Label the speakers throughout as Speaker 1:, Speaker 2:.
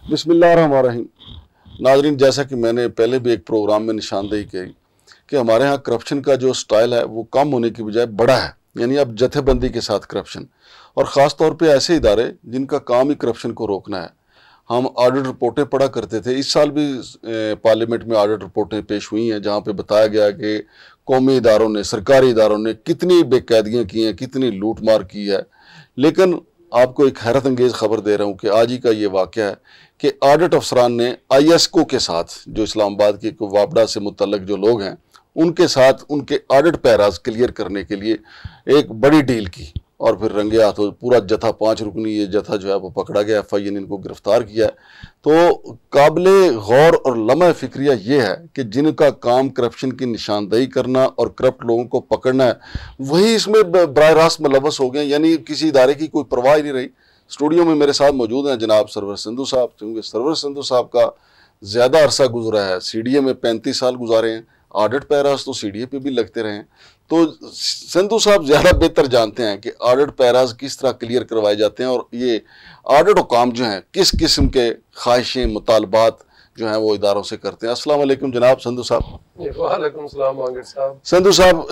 Speaker 1: बिस्मिल्लाहिर्रहमानिर्रहीम। नाज़रीन, जैसा कि मैंने पहले भी एक प्रोग्राम में निशानदेही की कि हमारे यहाँ करप्शन का जो स्टाइल है वो कम होने की बजाय बड़ा है, यानी अब जथेबंदी के साथ करप्शन, और ख़ास तौर पे ऐसे इदारे जिनका काम ही करप्शन को रोकना है। हम ऑडिट रिपोर्टें पढ़ा करते थे, इस साल भी पार्लियामेंट में ऑडिट रिपोर्टें पेश हुई हैं जहाँ पे बताया गया कि कौमी इदारों ने, सरकारी इदारों ने कितनी बेकायदगियाँ की हैं, कितनी लूट मार की है। लेकिन आपको एक हैरत अंगेज़ खबर दे रहा हूँ कि आज ही का ये वाक़या है कि ऑडिट अफसरान ने ISO के साथ, जो इस्लामाबाद के वापडा से मुतल्लक जो लोग हैं, उनके साथ उनके ऑडिट पैराज क्लियर करने के लिए एक बड़ी डील की और फिर रंगे हाथों पूरा जथा 5 रुकनी ये जथा जो है वो पकड़ा गया। FIA ने इनको गिरफ्तार किया है। तो काबिले गौर और लम्हा फिक्रिया ये है कि जिनका काम करप्शन की निशानदेही करना और करप्ट लोगों को पकड़ना है, वही इसमें बराह रास्त मुलव्वस हो गए, यानी किसी इदारे की कोई परवाह ही नहीं रही। स्टूडियो में मेरे साथ मौजूद हैं जनाब सरवर संधू साहब, क्योंकि सरवर संधू साहब का ज़्यादा अरसा गुजरा है, CDA में 35 साल गुजारे हैं, ऑडिट पैराज तो CDA पे भी लगते रहे हैं। तो संधू साहब ज़्यादा बेहतर जानते हैं कि ऑडिट पैराज किस तरह क्लियर करवाए जाते हैं और ये ऑडिट हुकाम जो हैं किस किस्म के ख्वाहिशें, मुतालबात जो हैं वो इदारों से करते हैं। अस्सलाम वालेकुम जनाब संधू साहब।
Speaker 2: वालेकुम सलाम मांगर साहब।
Speaker 1: संधू साहब,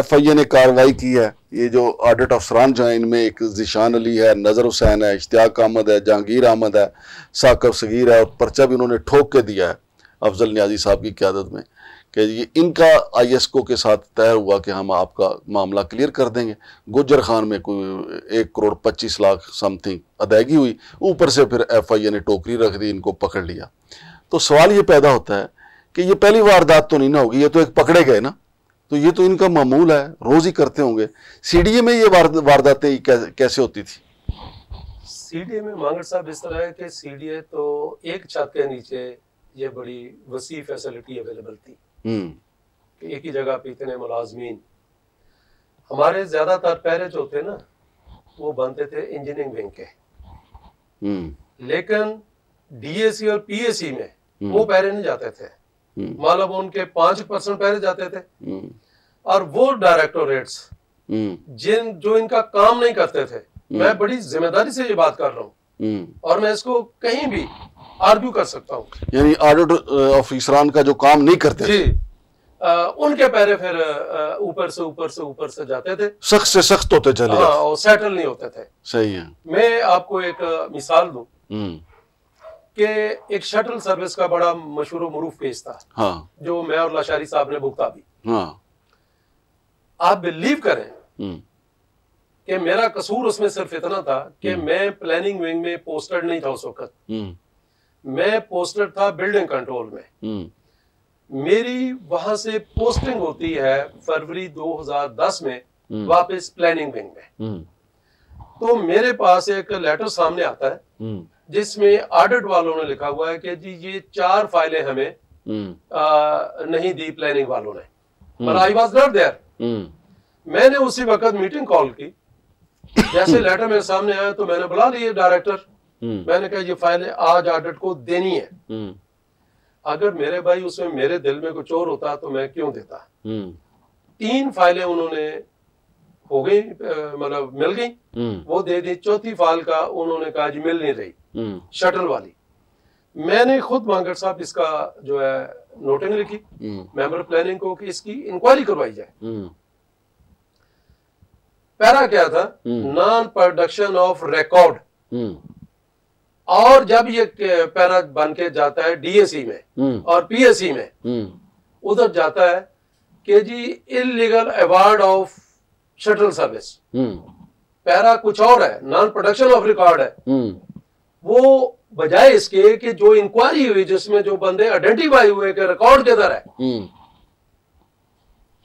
Speaker 1: FIA ने कार्रवाई की है, ये जो ऑडिट अफसरान जो हैं इनमें एक ज़िशान अली है, नज़र हुसैन है, इश्तियाक अहमद है, जहांगीर अहमद है, साकिब सगीर है, और पर्चा भी उन्होंने ठोक के दिया है अफजल नियाजी साहब की क़यादत में कि ये इनका ISO के साथ तय हुआ कि हम आपका मामला क्लियर कर देंगे। गुज्जर खान में कोई 1 करोड़ 25 लाख समथिंग अदायगी हुई, ऊपर से फिर FIA ने टोकरी रख दी, इनको पकड़ लिया। तो सवाल ये पैदा होता है कि ये पहली वारदात तो नहीं ना होगी, ये तो एक पकड़े गए ना, तो ये तो इनका मामूल है, रोज़ ही करते होंगे। CDA में ये वारदातें कैसे होती थी?
Speaker 2: CDA में मांगर साहब इस तरह है कि CDA तो एक छत के नीचे ये बड़ी वसी फैसिलिटी अवेलेबल थी कि एक ही जगह पे इतने मुलाजमीन। हमारे ज्यादातर पैरे जो थे ना वो बनते थे इंजीनियरिंग विंग के, लेकिन DAC और PAC में वो पैरे नहीं जाते थे, मतलब उनके 5% पैरे जाते थे। और वो डायरेक्टोरेट्स जो इनका काम नहीं करते थे, मैं बड़ी जिम्मेदारी से ये बात कर रहा हूँ और मैं इसको कहीं भी आर्ग्यू कर सकता हूँ,
Speaker 1: यानी ऑडिट ऑफिसरान का जो काम नहीं करते
Speaker 2: जी, उनके पैरे फिर ऊपर से जाते थे,
Speaker 1: सख्त से सख्त होते चले।
Speaker 2: हाँ, और सेटल नहीं होते थे।
Speaker 1: सही है।
Speaker 2: मैं आपको एक मिसाल दूं कि एक शटल सर्विस का बड़ा मशहूर मरूफ केस था, हाँ, जो मैं और लाशारी साहब ने भुगता भी। हाँ। आप बिलीव करें कि मेरा कसूर उसमें सिर्फ इतना था कि मैं प्लानिंग विंग में पोस्टेड नहीं था उस वक्त, मैं पोस्टेड था बिल्डिंग कंट्रोल में। मेरी वहां से पोस्टिंग होती है फरवरी 2010 में वापस प्लानिंग विंग में। तो मेरे पास एक लेटर सामने आता है जिसमें ऑडिट वालों ने लिखा हुआ है कि जी ये 4 फाइलें हमें नहीं दी प्लानिंग वालों ने, पर आई वाज नॉट देयर। मैंने उसी वक्त मीटिंग कॉल की, जैसे लेटर मेरे सामने आया तो मैंने बुला लिए डायरेक्टर, मैंने कहा ये फाइलें आज ऑडिट को देनी है। अगर मेरे भाई उसमें मेरे दिल में कुछ और होता तो मैं क्यों देता। 3 फाइलें उन्होंने हो गई, मतलब मिल गई, वो दे दी। 4थी फाइल का उन्होंने कहा जी मिल नहीं रही, शटल वाली। मैंने खुद मांगर साहब इसका जो है नोटिंग लिखी मेंबर प्लानिंग को कि इसकी इंक्वायरी करवाई जाए। पैरा क्या था, नॉन प्रोडक्शन ऑफ रिकॉर्ड। और जब ये पैरा बन के जाता है DAC में और PAC में, उधर जाता है कि जी illegal award of shuttle service. Para कुछ और है, नॉन प्रोडक्शन ऑफ रिकॉर्ड है। वो बजाय इसके कि जो इंक्वायरी हुई जिसमें जो बंदे आइडेंटिफाई हुए कि रिकॉर्ड किधर है,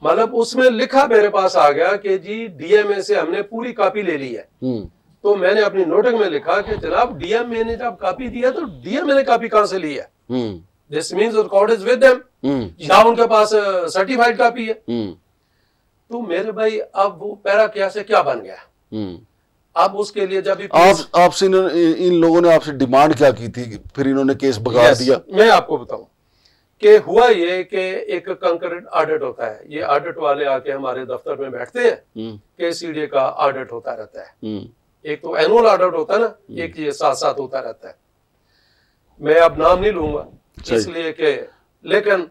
Speaker 2: मतलब उसमें लिखा मेरे पास आ गया कि जी DMA से हमने पूरी कॉपी ले ली है। तो मैंने अपनी नोटिंग में लिखा कि जनाब DMA ने जब कॉपी दिया तो DMA ने कॉपी कहां से ली है? This means record is with them, या उनके पास सर्टिफाइड कॉपी है। तो मेरे भाई अब वो पैरा क्या से क्या बन गया। अब उसके लिए जब
Speaker 1: आपसे इन लोगों ने आपसे डिमांड क्या की थी, फिर इन्होंने केस बगा दिया?
Speaker 2: मैं आपको बताऊं कि हुआ ये कि एक कंकरेंट ऑडिट होता है, ये ऑडिट वाले आके हमारे दफ्तर में बैठते हैं कि CDA का ऑडिट होता रहता है। एक तो एनुअल ऑडिट होता है ना, एक ये साथ साथ होता रहता है। मैं अब नाम नहीं लूंगा इसलिए कि, लेकिन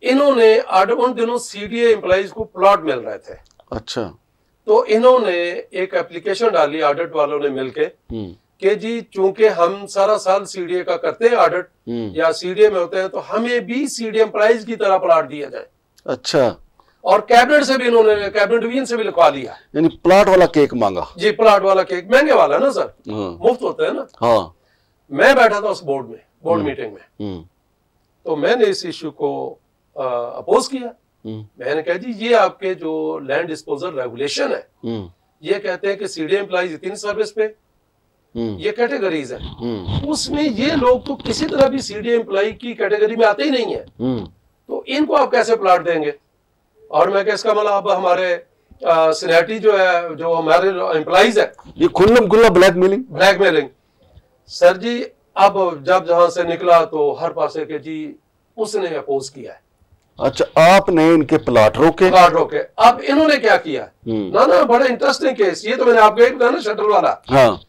Speaker 2: इन्होंने उन दिनों सीडीए एम्प्लॉइज को प्लॉट मिल रहे थे।
Speaker 1: अच्छा।
Speaker 2: तो इन्होंने एक एप्लीकेशन डाली ऑडिट वालों ने मिलके कि जी चूंकि हम सारा साल सीडीए का करते हैं ऑडिट या सीडीए में होते हैं, तो हमें भी सीडीए एम्प्लॉइज की तरह प्लॉट दिया जाए।
Speaker 1: अच्छा।
Speaker 2: और कैबिनेट से भी इन्होंने, कैबिनेट डिवीजन से भी लिखवा लिया,
Speaker 1: यानी प्लॉट वाला केक मांगा।
Speaker 2: जी प्लॉट वाला केक, महंगे वाला ना सर, मुफ्त होता है ना।
Speaker 1: हाँ।
Speaker 2: मैं बैठा था उस बोर्ड में, बोर्ड मीटिंग में, तो मैंने इस इश्यू को अपोज किया। मैंने कहा जी ये आपके जो लैंड डिस्पोजल रेगुलेशन है, ये कहते हैं कि सीडीए एम्प्लॉइज इतनी सर्विस पे, ये कैटेगरीज है, उसमें ये लोग तो किसी तरह भी सीडीए एम्प्लॉय की कैटेगरी में आते ही नहीं है, तो इनको आप कैसे प्लॉट देंगे? और मैं क्या, इसका मतलब अब हमारे सीनियरिटी जो है, जो हमारे एम्प्लॉइज है, ये
Speaker 1: खुल्लम खुल्ला
Speaker 2: ब्लैकमेलिंग। सर जी अब जब जहां से निकला तो हर पासे के जी उसने अपोज किया है।
Speaker 1: अच्छा, आपने इनके प्लॉट रोके?
Speaker 2: प्लॉट रोके। अब इन्होंने क्या किया ना, बड़ा इंटरेस्टिंग केस, ये तो मैंने आपको एक बताया ना शटल वाला। हाँ।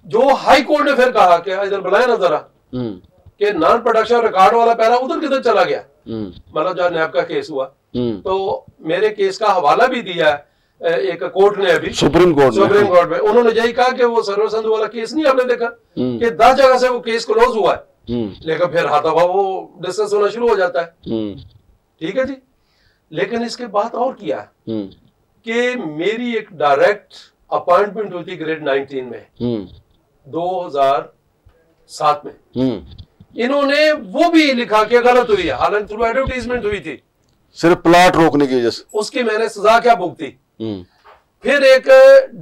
Speaker 2: जो हाई कोर्ट ने फिर कहा कि इधर बुलाया ना जरा, कि नॉन प्रोडक्शन रिकॉर्ड वाला पैरा उधर किधर चला गया, मतलब जो नैब का केस हुआ, तो मेरे केस का हवाला भी दिया है एक कोर्ट ने अभी, सुप्रीम कोर्ट में। उन्होंने यही कहा कि वो सर्वर संधु वाला केस नहीं आपने देखा कि 10 जगह से वो केस क्लोज हुआ है, लेकिन फिर हाथाभाव वो डिस्कस होना शुरू हो जाता है। ठीक है जी। लेकिन इसके बाद और किया कि मेरी एक डायरेक्ट अपॉइंटमेंट हुई थी ग्रेड 19 में 2007 में। इन्होंने वो भी लिखा कि गलत हुई है, हालांकि थ्रू एडवर्टाइजमेंट हुई थी,
Speaker 1: सिर्फ प्लॉट रोकने की वजह से।
Speaker 2: उसकी मैंने सजा क्या भुगती। फिर एक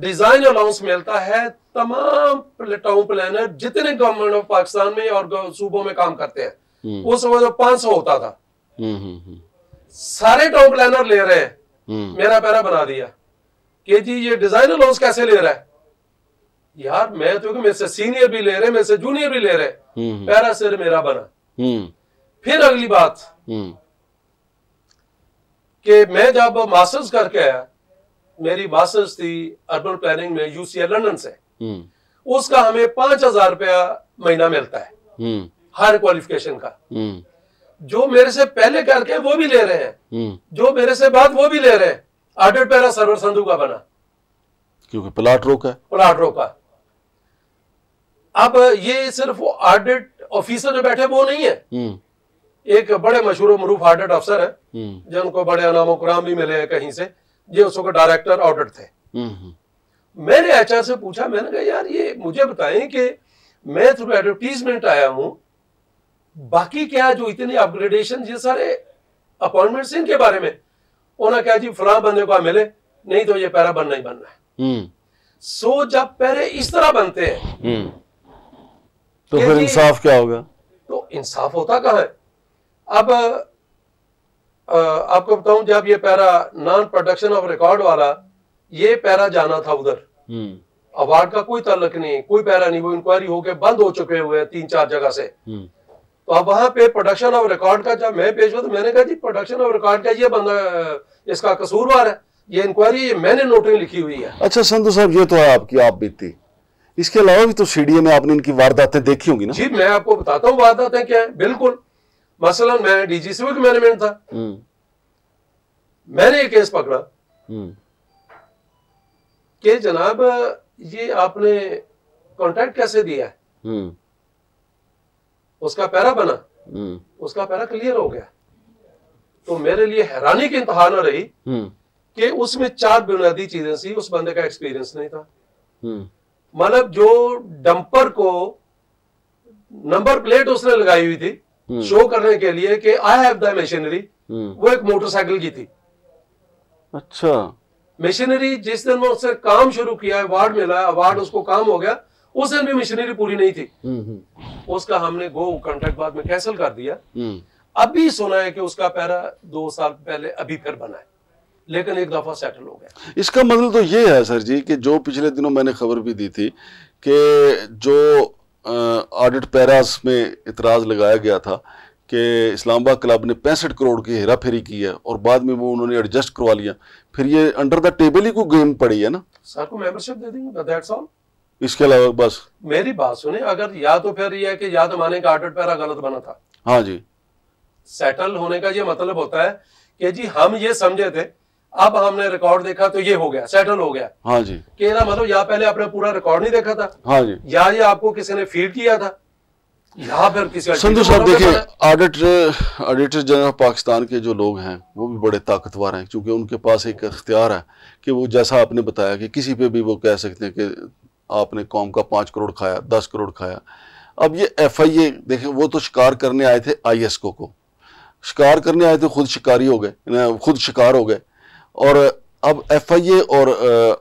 Speaker 2: डिजाइन अलाउंस मिलता है तमाम टाउन प्लानर जितने गवर्नमेंट ऑफ पाकिस्तान में और सूबों में काम करते हैं, वो समझो 500 होता था। सारे टाउन प्लानर ले रहे हैं, मेरा पैरा बना दिया कि जी ये डिजाइन अलाउंस कैसे ले रहा है यार, मैं तो मेरे से सीनियर भी ले रहे, मेरे से जूनियर भी ले रहे, पैरा सिर मेरा बना। फिर अगली बात कि मैं जब मास्टर्स करके आया, मेरी मास्टर्स थी अर्बन प्लानिंग में यूसीएल लंदन से, उसका हमें 5,000 रुपया महीना मिलता है हर क्वालिफिकेशन का। जो मेरे से पहले करके वो भी ले रहे हैं, जो मेरे से बाद वो भी ले रहे हैं। ऑडिट पैरा सर्वर संधु का बना
Speaker 1: क्योंकि प्लॉट
Speaker 2: रोका। अब ये सिर्फ वो ऑडिट ऑफिसर जो बैठे वो नहीं है, एक बड़े मशहूर मरूफ ऑडिट अफसर है जिनको बड़े अनाम कराम भी मिले हैं कहीं से, ये उस वक्त डायरेक्टर ऑडिट थे। मैंने एचआर से पूछा, मैंने कहा यार ये मुझे बताएं कि मैं थ्रू एडवर्टीजमेंट आया हूं, बाकी क्या जो इतनी अपग्रेडेशन ये सारे अपॉइंटमेंट्स इनके बारे में, उन्होंने कहा जी फलां बंदे को मिले, नहीं तो ये पैरा बनना ही बनना है। सो जब पैरे इस तरह बनते हैं
Speaker 1: तो फिर इंसाफ क्या होगा?
Speaker 2: तो इंसाफ होता कहां है? अब आपको बताऊं, जब ये para non production of record वाला, ये पैरा जाना था उधर, अवार्ड का कोई ताल्लुक नहीं, कोई पैरा नहीं, वो इंक्वायरी होके बंद हो चुके हुए 3-4 जगह से। तो अब वहां पे प्रोडक्शन ऑफ रिकॉर्ड का जब मैं पेश हुआ, तो मैंने कहा जी प्रोडक्शन ऑफ रिकॉर्ड का ये बंदा इसका कसूरवार है, ये इंक्वायरी मैंने नोटिंग लिखी हुई है।
Speaker 1: अच्छा संधू साहब, ये तो है आपकी आप बीती, इसके अलावा भी तो सीडीए में आपने इनकी वारदातें देखी होंगी ना?
Speaker 2: जी मैं आपको बताता हूँ वारदातें क्या है। बिल्कुल, मसलन मैं डीजी सिविल मैनेजमेंट था, मैंने एक केस पकड़ा कि जनाब ये आपने कॉन्ट्रैक्ट कैसे दिया है, उसका पैरा बना, उसका पैरा क्लियर हो गया। तो मेरे लिए हैरानी की इंतहा न रही कि उसमें 4 बुनियादी चीजें सी। उस बंदे का एक्सपीरियंस नहीं था, मतलब जो डंपर को नंबर प्लेट उसने लगाई हुई थी शो करने के लिए कि आई हैव द मशीनरी, वो एक मोटरसाइकिल की थी।
Speaker 1: अच्छा,
Speaker 2: मशीनरी जिस दिन उससे काम शुरू किया, अवार्ड मिला, अवार्ड उसको काम हो गया, उस दिन भी मशीनरी पूरी नहीं थी। उसका हमने गो कॉन्ट्रैक्ट बाद में कैंसिल कर दिया। अभी सुना है कि उसका पैरा 2 साल पहले अभी फिर बना है, लेकिन एक दफा सेटल हो गया।
Speaker 1: इसका मतलब तो ये है सर जी कि जो पिछले दिनों मैंने खबर भी दी थी कि जो ऑडिट पैरास में इतराज लगाया गया था कि इस्लामाबाद क्लब ने 65 करोड़ की हेरा फेरी की है और बाद में वो उन्होंने एडजस्ट करवा लिया, फिर ये अंडर द टेबल ही को गेम पड़ी है ना।
Speaker 2: सर को मेंबरशिप दे देंगे, दैट्स ऑल।
Speaker 1: इसके अलावा बस
Speaker 2: मेरी बात सुने, अगर या तो फिर यह है कि या तो माने का ऑडिट पैरा गलत बना था।
Speaker 1: हाँ जी,
Speaker 2: सेटल होने का ये मतलब होता है कि जी हम ये समझे थे, अब हमने रिकॉर्ड देखा तो ये हो गया, सेटल हो गया।
Speaker 1: हाँ जी,
Speaker 2: कि मतलब या पहले आपने पूरा रिकॉर्ड नहीं देखा था,
Speaker 1: हाँ जी,
Speaker 2: या ये आपको किसी ने फीड किया था, या फिर किसी
Speaker 1: संधू साहब देखिए, ऑडिटर जनरल पाकिस्तान के जो लोग हैं वो भी बड़े ताकतवर हैं, क्योंकि उनके पास एक इख्तियार है कि वो जैसा आपने बताया कि किसी पे भी वो कह सकते हैं कि आपने कौम का 5 करोड़ खाया, 10 करोड़ खाया। अब ये FIA देखें, वो तो शिकार करने आए थे ISCO को, शिकार करने आए थे, खुद शिकारी हो गए, खुद शिकार हो गए। और अब FIA और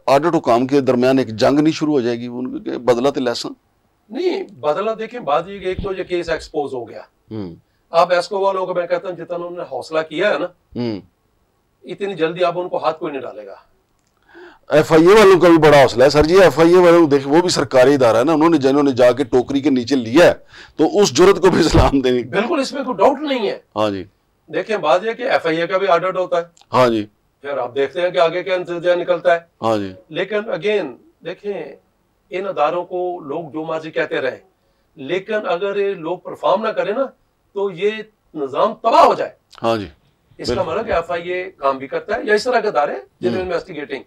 Speaker 1: ऑडिट हुकाम के दरमियान एक जंग नहीं शुरू हो जाएगी, उनके बदला तो लेसन
Speaker 2: नहीं बदला। देखें बात ये, एक तो ये केस एक्सपोज हो गया, अब एस्को वालों को मैं कहता हूँ जितना उन्होंने हौसला किया है ना, इतनी जल्दी अब उनको हाथ कोई नहीं डालेगा।
Speaker 1: FIA वालों का भी बड़ा हौसला है सर जी। FIA वालों देखिए, वो भी सरकारी इदारा है ना, उन्होंने जिन्होंने जाके टोकरी के नीचे लिया है, तो उस जुर्रत को भी सलाम देनी।
Speaker 2: बिल्कुल, इसमें कोई डाउट नहीं है।
Speaker 1: हाँ जी,
Speaker 2: देखें बात यह कि FIA का भी ऑडिट होता है।
Speaker 1: हाँ जी,
Speaker 2: फिर आप देखते हैं कि आगे क्या नतीजा निकलता है।
Speaker 1: हाँ जी,
Speaker 2: लेकिन अगेन देखें, इन अदारों को लोग जो मर्जी कहते रहे, लेकिन अगर ये लोग परफॉर्म ना करें ना तो ये निजाम तबाह हो जाए।
Speaker 1: हाँ जी,
Speaker 2: इसका मतलब कि FIA काम भी करता है या इस तरह के अदारे जिन्हें इन्वेस्टिगेटिंग,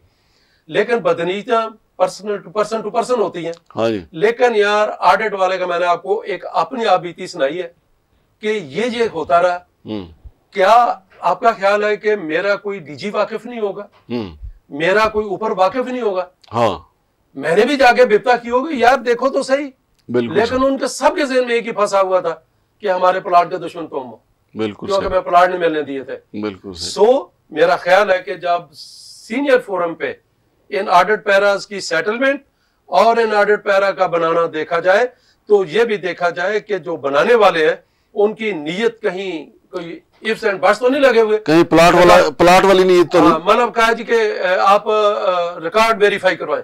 Speaker 2: लेकिन बदनीतियां पर्सन टू पर्सन होती हैं।
Speaker 1: हाँ जी,
Speaker 2: लेकिन यार ऑडिट वाले का मैंने आपको एक अपनी आप बीती सुनाई है कि ये होता रहा। क्या आपका ख्याल है कि मेरा कोई DG वाकिफ नहीं होगा, मेरा कोई ऊपर वाकिफ नहीं होगा?
Speaker 1: हाँ,
Speaker 2: मैंने भी जाके बिपता की होगी, यार देखो तो सही। लेकिन उनके सबके ज़हन में एक ही फंसा हुआ था कि हमारे प्लाट के दुश्मन तुम हो,
Speaker 1: बिल्कुल,
Speaker 2: क्योंकि मैं प्लाट नहीं मिलने दिए थे।
Speaker 1: बिल्कुल।
Speaker 2: सो मेरा ख्याल है कि जब सीनियर फोरम पे इन ऑडिट पैराज की सेटलमेंट और इन ऑडिट पैरा का बनाना देखा जाए, तो ये भी देखा जाए कि जो बनाने वाले हैं उनकी नीयत कहीं कोई इफ्स एंड बट्स तो नहीं लगे हुए, कहीं
Speaker 1: प्लाट वाली नीयत तो नहीं।
Speaker 2: मतलब कहा जी कि आप रिकॉर्ड वेरीफाई करवाएं,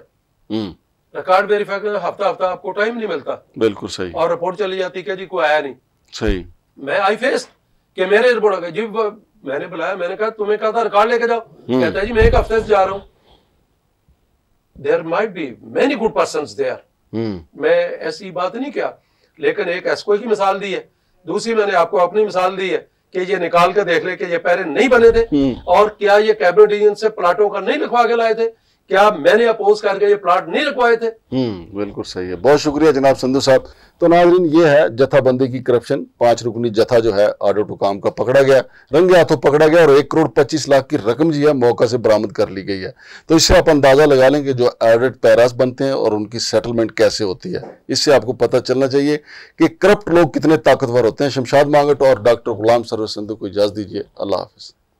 Speaker 2: रिकॉर्ड वेरीफाई करने हफ्ता आपको टाइम नहीं मिलता।
Speaker 1: बिल्कुल सही।
Speaker 2: और रिपोर्ट चली जाती कि जी कोई आया नहीं।
Speaker 1: सही।
Speaker 2: मैं आई फेस कि मेरे रिपोर्ट आ गई जी, मैंने बुलाया, मैंने कहा तुम्हें कहा था रिकॉर्ड लेके जाओ, कहता है जी मैं एक हफ्ते से जा रहा हूँ। There might be many good persons there, मैं ऐसी बात नहीं किया, लेकिन एक एस्को की मिसाल दी है, दूसरी मैंने आपको अपनी मिसाल दी है कि ये निकाल के देख ले कि ये पैरे नहीं बने थे, और क्या ये कैबिनेट डिवीजन से प्लाटों का नहीं लिखवा के लाए थे, क्या मैंने अपोज करके ये प्लाट नहीं लिखवाए थे।
Speaker 1: बिल्कुल सही है। बहुत शुक्रिया जनाब संधू साहब। तो नाज़रीन, ये है जथाबंदी की करप्शन। 5 रुकनी जथा जो है ऑडिट हुकाम का पकड़ा गया, रंगे हाथों पकड़ा गया, और 1 करोड़ 25 लाख की रकम जो है मौका से बरामद कर ली गई है। तो इससे आप अंदाजा लगा लें कि जो ऑडिट पैरास बनते हैं और उनकी सेटलमेंट कैसे होती है। इससे आपको पता चलना चाहिए कि करप्ट लोग कितने ताकतवर होते हैं। शमशाद मांगट और डॉक्टर गुलाम सरवर संधू को इजाज़त दीजिए। अल्लाह हाफिज़।